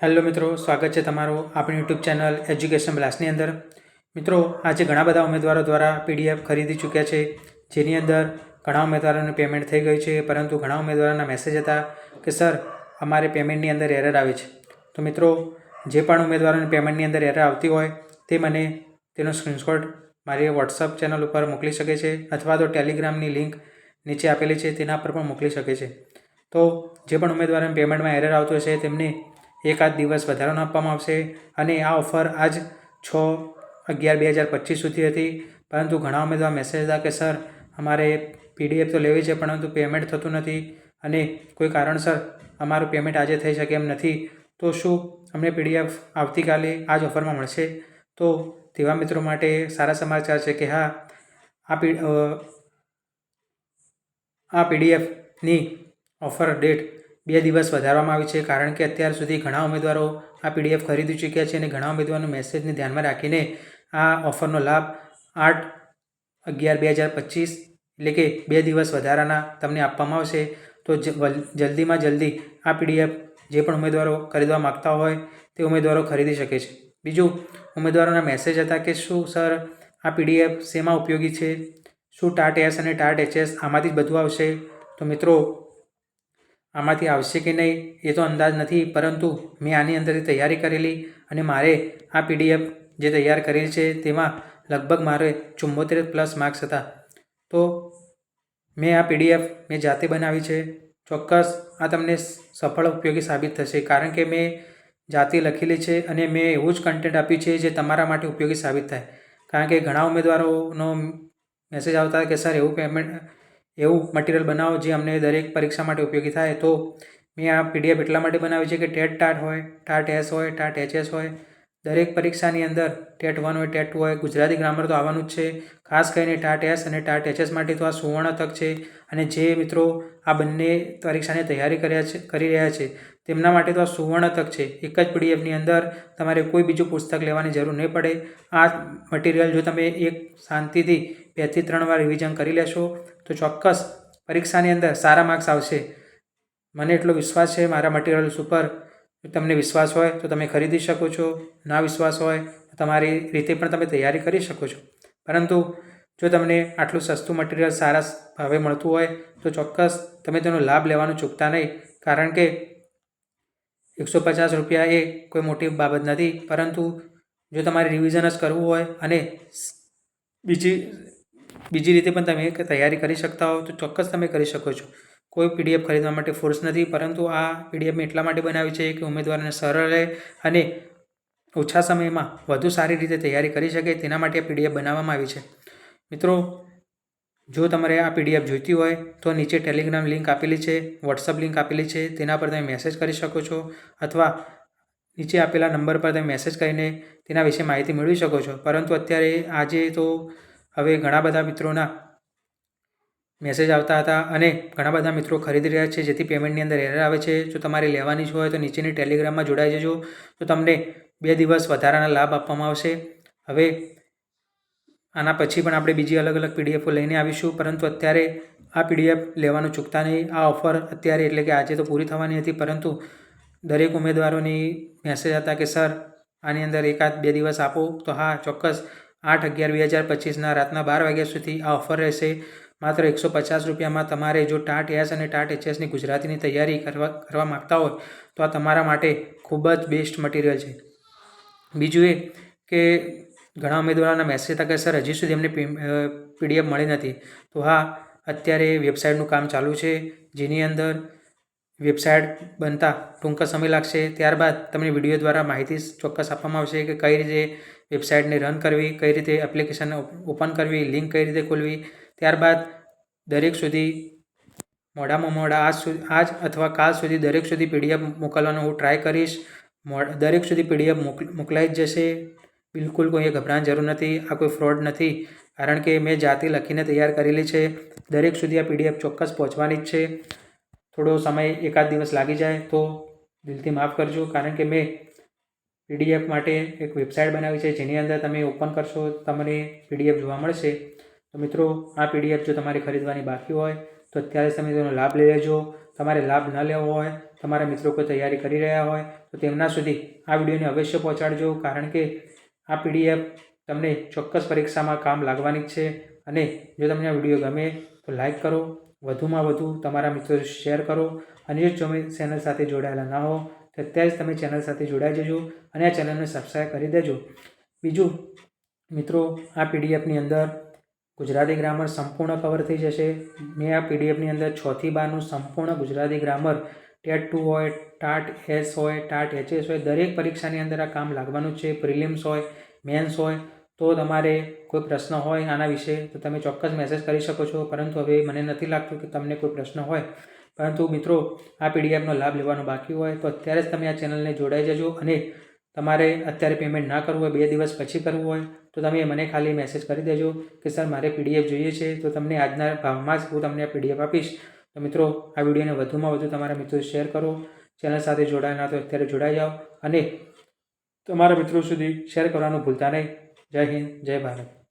Hello મિત્રો, સ્વાગત છે તમારું આપણી યુટ્યુબ ચેનલ એજ્યુકેશન બ્લાસ્ટની અંદર। મિત્રો, આજે ઘણા બધા ઉમેદવારો દ્વારા પીડીએફ ખરીદી ચૂક્યા છે, જેની અંદર ઘણા ઉમેદવારોનું પેમેન્ટ થઈ ગયું છે, પરંતુ ઘણા ઉમેદવારોના મેસેજ હતા કે સર અમારે પેમેન્ટની અંદર એરર આવે છે। તો મિત્રો, જે પણ ઉમેદવારોની પેમેન્ટની અંદર એરર આવતી હોય તે મને તેનો સ્ક્રીનશોટ મારી વોટ્સઅપ ચેનલ ઉપર મોકલી શકે છે, અથવા તો ટેલિગ્રામની લિંક નીચે આપેલી છે તેના પર પણ મોકલી શકે છે। તો જે પણ ઉમેદવારોને પેમેન્ટમાં એરર આવતો હશે તેમને એકાદ દિવસ વધારાનો આપવામાં આવશે, અને આ ઓફર આજ 6/11/2025 સુધી હતી। પરંતુ ઘણા ઉમેદવાર મેસેજ હતા કે સર અમારે પીડીએફ તો લેવી છે, પરંતુ પેમેન્ટ થતું નથી, અને કોઈ કારણસર અમારું પેમેન્ટ આજે થઈ શકે એમ નથી, તો શું અમને પીડીએફ આવતીકાલે આ જ ઓફરમાં મળશે? તો તેવા મિત્રો માટે સારા સમાચાર છે કે હા, આ પીડીએફની ઓફર ડેટ 2 દિવસ વધારવામાં આવી છે, કારણ કે અત્યાર સુધી ઘણા ઉમેદવારો આ પીડીએફ ખરીદી ચૂક્યા છે, અને ઘણા ઉમેદવારોના મેસેજને ધ્યાનમાં રાખીને આ ઓફરનો લાભ 8/11/2025 એટલે કે 2 દિવસ વધારાના તમને આપવામાં આવશે। તો જલ્દીમાં જલ્દી આ પીડીએફ જે પણ ઉમેદવારો ખરીદવા માગતા હોય તે ઉમેદવારો ખરીદી શકે છે। બીજું, ઉમેદવારોના મેસેજ હતા કે શું સર આ પીડીએફ શેમાં ઉપયોગી છે? શું ટાટ એસ અને ટાટ એચએસ આમાંથી જ બધું આવશે? તો મિત્રો, આમાંથી આવશે કે નહીં એ તો અંદાજ નથી, પરંતુ મેં આની અંદરથી તૈયારી કરેલી, અને મારે આ પીડીએફ જે તૈયાર કરેલી છે તેમાં લગભગ મારે 74+ માર્ક્સ હતા। તો મેં આ પીડીએફ મેં જાતે બનાવી છે। ચોક્કસ આ તમને સફળ ઉપયોગી સાબિત થશે, કારણ કે મેં જાતે લખેલી છે, અને મેં એવું જ કન્ટેન્ટ આપ્યું છે જે તમારા માટે ઉપયોગી સાબિત થાય। કારણ કે ઘણા ઉમેદવારોનો મેસેજ આવતા કે સર એવું મટીરિયલ બનાવો જે અમને દરેક પરીક્ષા માટે ઉપયોગી થાય। તો મેં આ પીડીએફ એટલા માટે બનાવી છે કે ટેટ ટાટ હોય, ટાટ એસ હોય, ટાટ એચએસ હોય, દરેક પરીક્ષાની અંદર ટેટ 1 હોય, ટેટ 2 હોય, ગુજરાતી ગ્રામર તો આવવાનું જ છે। ખાસ કરીને ટાટ એસ અને ટાટ એચએસ માટે તો આ સુવર્ણ તક છે, અને જે મિત્રો આ બંને પરીક્ષાની તૈયારી કરી રહ્યા છે તેમના માટે તો આ સુવર્ણ તક છે। એક જ પીડીએફની અંદર તમારે કોઈ બીજું પુસ્તક લેવાની જરૂર નહીં પડે। આ મટીરિયલ જો તમે શાંતિથી 2 થી 3 વાર રિવિઝન કરી લેશો તો ચોક્કસ પરીક્ષાની અંદર સારા માર્ક્સ આવશે। મને એટલો વિશ્વાસ છે મારા મટીરિયલ્સ ઉપર। તમને વિશ્વાસ હોય તો તમે ખરીદી શકો છો, ના વિશ્વાસ હોય તો તમારી રીતે પણ તમે તૈયારી કરી શકો છો। પરંતુ જો તમને આટલું સસ્તું મટીરિયલ સારા ભાવે મળતું હોય તો ચોક્કસ તમે તેનો લાભ લેવાનું ચૂકતા નહીં, કારણ કે 150 રૂપિયા એ કોઈ મોટી બાબત નથી। પરંતુ જો તમારે રિવિઝન જ કરવું હોય અને બીજી રીતે પણ તમે તૈયારી કરી શકતા હો તો ચોક્કસ તમે કરી શકો છો। કોઈ પીડીએફ ખરીદવા માટે ફોર્સ નથી, પરંતુ આ પીડીએફ મેં એટલા માટે બનાવી છે કે ઉમેદવારને સરળ રહે અને ઓછા સમયમાં વધુ સારી રીતે તૈયારી કરી શકે, તેના માટે આ પીડીએફ બનાવવામાં આવી છે। મિત્રો, જો તમારે આ પીડીએફ જોઈતી હોય તો નીચે ટેલિગ્રામ લિંક આપેલી છે, વોટ્સઅપ લિંક આપેલી છે, તેના પર તમે મેસેજ કરી શકો છો, અથવા નીચે આપેલા નંબર પર તમે મેસેજ કરીને તેના વિશે માહિતી મેળવી શકો છો। પરંતુ અત્યારે આજે તો હવે ઘણા બધા મિત્રોના મેસેજ આવતા હતા, અને ઘણા બધા મિત્રો ખરીદી રહ્યા છે, જેથી પેમેન્ટની અંદર એરર આવે છે। જો તમારે લેવાની જ હોય તો નીચેની ટેલિગ્રામમાં જોડાઈ જજો, તો તમને 2 દિવસ વધારાના લાભ આપવામાં આવશે। હવે આના પછી પણ આપણે બીજી અલગ અલગ પીડીએફો લઈને આવીશું, પરંતુ અત્યારે આ પીડીએફ લેવાનું ચૂકતા નહીં। આ ઓફર અત્યારે એટલે કે આજે તો પૂરી થવાની હતી, પરંતુ દરેક ઉમેદવારોની મેસેજ હતા કે સર આની અંદર 1-2 દિવસ આપો। તો હા, ચોક્કસ 8/11/2025ના રાતના 12 વાગ્યા સુધી આ ઓફર રહેશે। માત્ર 150 રૂપિયામાં તમારે જો ટાટ એસ અને ટાટ એચએસની ગુજરાતીની તૈયારી કરવા માગતા હોય તો આ તમારા માટે ખૂબ જ બેસ્ટ મટીરિયલ છે। બીજું એ કે ઘણા ઉમેદવારોના મેસેજ હતા કે સર હજી સુધી અમને પીડીએફ મળી નથી। તો હા, અત્યારે વેબસાઇટનું કામ ચાલુ છે, જેની અંદર વેબસાઇટ બનતા ટૂંક સમય લાગશે। ત્યારબાદ તમને વિડીયો દ્વારા માહિતી ચોક્કસ આપવામાં આવશે કે કઈ રીતે વેબસાઇટને રન કરવી, કઈ રીતે એપ્લિકેશન ઓપન કરવી, લિંક કઈ રીતે ખોલવી। ત્યારબાદ દરેક સુધી મોડામાં મોડા આજ અથવા કાલ સુધી દરેક સુધી પીડીએફ મોકલવાનો હું ટ્રાય કરીશ। દરેક સુધી પીડીએફ મોકલાઈ જ જશે। બિલકુલ કોઈ ગભરાવાની જરૂર નથી, આ કોઈ ફ્રોડ નથી, કારણ કે મેં જાતે લખીને તૈયાર કરેલી છે। દરેક સુધી આ પીડીએફ ચોક્કસ પહોંચવાની જ છે। થોડો સમય એકાદ દિવસ લાગી જાય તો દિલથી માફ કરજો, કારણ કે મેં પીડીએફ માટે એક વેબસાઇટ બનાવી છે, જેની અંદર તમે ઓપન કરશો તમને પીડીએફ જોવા મળશે। તો મિત્રો, આ પીડીએફ જો તમારે ખરીદવાની બાકી હોય તો અત્યારે તમે તેનો લાભ લઈ લેજો। તમારે લાભ ન લેવો હોય તો તમારા મિત્રો કોઈ તૈયારી કરી રહ્યા હોય તો તેમના સુધી આ વિડીયોને અવશ્ય પહોંચાડજો, કારણ કે આ પીડીએફ તમને ચોક્કસ પરીક્ષામાં કામ લાગવાની જ છે. અને જો તમને આ વિડીયો ગમે તો લાઈક કરો, વધુમાં વધુ તમારા મિત્રો શેર કરો, અને જો તમે ચેનલ સાથે જોડાયેલા ના હો તો અત્યારે જ તમે ચેનલ સાથે જોડાઈ જજો અને આ ચેનલને સબસ્ક્રાઈબ કરી દેજો. બીજું મિત્રો, આ પીડીએફની અંદર ગુજરાતી ગ્રામર સંપૂર્ણ કવર થઈ જશે. મેં આ પીડીએફની અંદર 6 થી 12નું સંપૂર્ણ ગુજરાતી ગ્રામર ટેટ 2 હોય, ટાટ એસ હોય, ટાટ એચએસ હોય, દરેક પરીક્ષાની અંદર આ કામ લાગવાનું છે. પ્રિલિમ્સ હોય, મેન્સ હોય, તો તમારે કોઈ પ્રશ્ન હોય આના વિશે તો તમે ચોક્કસ મેસેજ કરી શકો છો. પરંતુ હવે મને નથી લાગતું કે તમને કોઈ પ્રશ્ન હોય. પરંતુ મિત્રો, આ પીડીએફનો લાભ લેવાનો બાકી હોય તો અત્યારે જ તમે આ ચેનલને જોડાઈ જજો. અને તમારે અત્યારે પેમેન્ટ ના કરવું હોય, 2 દિવસ પછી કરવું હોય તો તમે મને ખાલી મેસેજ કરી દેજો કે સર મારે પીડીએફ જોઈએ છે, તો તમને આજના ભાવમાં જ હું તમને આ પીડીએફ આપીશ. તો મિત્રો, આ વિડીયોને વધુમાં વધુ તમારા મિત્રો શેર કરો. ચેનલ સાથે જોડાયેલા તો અત્યારે જોડાઈ જાઓ અને તમારા મિત્રો સુધી શેર કરવાનું ભૂલતા નહીં. જય હિન્દ, જય ભારત.